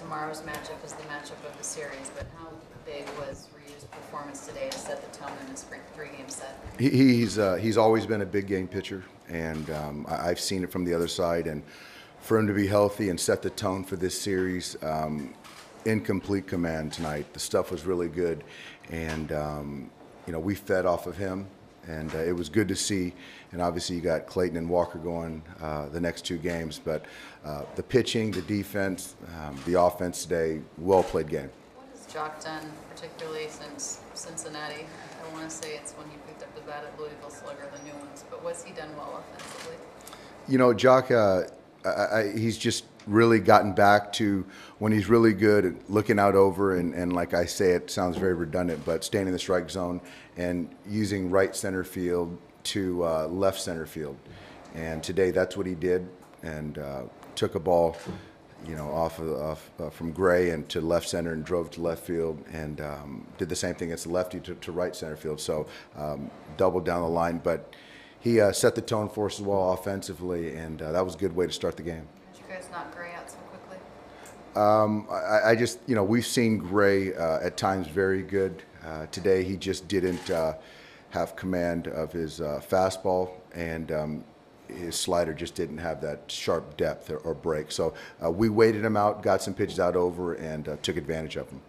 tomorrow's matchup is the matchup of the series, but how big was Ryu's performance today to set the tone in this three-game set? He's always been a big game pitcher, and I've seen it from the other side. And for him to be healthy and set the tone for this series in complete command tonight, the stuff was really good, and we fed off of him, and it was good to see. And obviously you got Clayton and Walker going the next two games, but the pitching, the defense, the offense today, well-played game. What has Jock done, particularly since Cincinnati? I want to say it's when he picked up the bat at Louisville Slugger, the new ones, but what's he done well offensively? Jock, he's just really gotten back to when he's really good at looking out over and like I say, it sounds very redundant, but staying in the strike zone and using right center field to left center field. And today that's what he did, and took a ball off from Gray and to left center and drove to left field, and did the same thing against the lefty to right center field. So doubled down the line, but he set the tone for us as well offensively, and that was a good way to start the game. Did you guys knock Gray out so quickly? I just, we've seen Gray at times very good. Today he just didn't have command of his fastball, and his slider just didn't have that sharp depth or break. So we waited him out, got some pitches out over, and took advantage of him.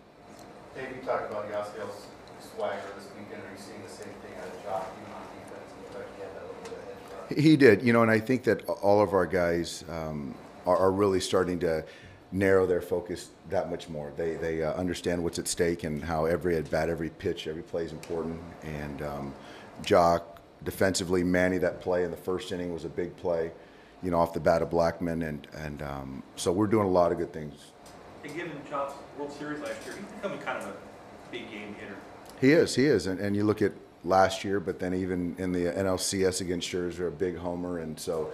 Dave, you talked about Yasiel's swagger this weekend. Are you seeing the same thing out of Jock, even on defense? In fact, he had that little bit of edge. He did, and I think that all of our guys are really starting to narrow their focus that much more. They understand what's at stake and how every at bat, every pitch, every play is important. And Jock, defensively, Manny, that play in the first inning was a big play, off the bat of Blackman, and so we're doing a lot of good things. And given Jock's World Series last year, he's becoming kind of a big game hitter. He is, and you look at last year, but then even in the NLCS against Scherzer, a big homer, and so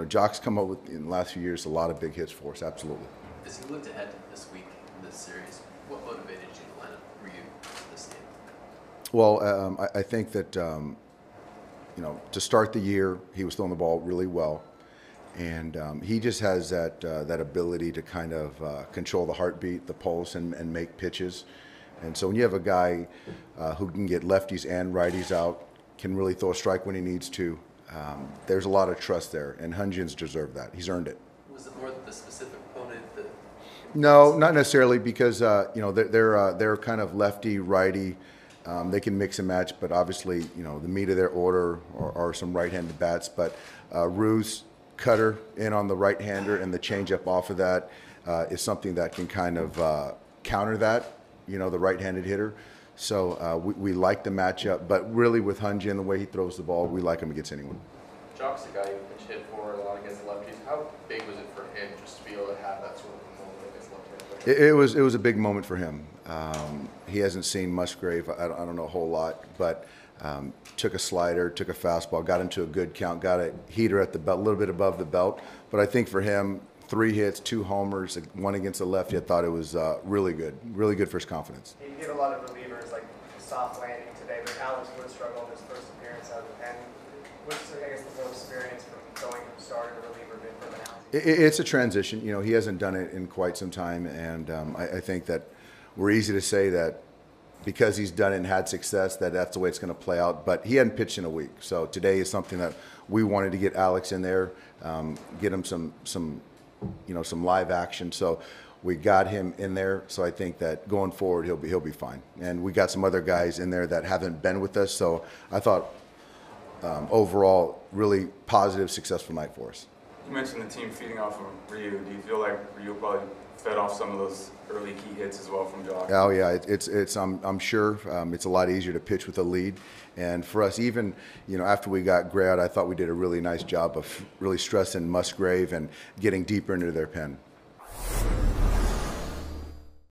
Jock's come up with in the last few years a lot of big hits for us. Absolutely. As you looked ahead this week in this series, what motivated you to line up Ryu for this game? Well, I think that to start the year, he was throwing the ball really well, and he just has that ability to kind of control the heartbeat, the pulse, and make pitches. And so when you have a guy who can get lefties and righties out, can really throw a strike when he needs to, there's a lot of trust there, and Hunjin's deserved that. He's earned it. Was it more the specific opponent that? No, not necessarily, because they're kind of lefty, righty. They can mix and match, but obviously, the meat of their order are some right-handed bats. But Rue's cutter in on the right-hander and the changeup off of that is something that can kind of counter that, the right-handed hitter. So we like the matchup, but really with Hunjin, the way he throws the ball, we like him against anyone. Jock's a guy you pitch hit for a lot against lefties. How big was it for him just to be able to have that sort of moment against left-handed? It was a big moment for him. He hasn't seen Musgrave, I don't know a whole lot, but took a slider, took a fastball, got into a good count, got a heater at the belt, a little bit above the belt. But I think for him, 3 hits, 2 homers, one against the lefty, I thought it was really good for his confidence. He hit a lot of relievers, like soft landing today, but Alex would struggle in his first appearance out of the pen. What's, I guess, the most experience from going from starter to reliever from an Alex? It's a transition. He hasn't done it in quite some time, and I think that we're easy to say that because he's done it and had success, that's the way it's going to play out. But he hadn't pitched in a week, so today is something that we wanted to get Alex in there, get him some live action. So we got him in there. So I think that going forward, he'll be fine. And we got some other guys in there that haven't been with us. So I thought overall, really positive, successful night for us. You mentioned the team feeding off of Ryu. Do you feel like Ryu probably fed off some of those early key hits as well from Jock? Oh yeah, I'm sure it's a lot easier to pitch with a lead, and for us, even after we got Gray out, I thought we did a really nice job of really stressing Musgrave and getting deeper into their pen.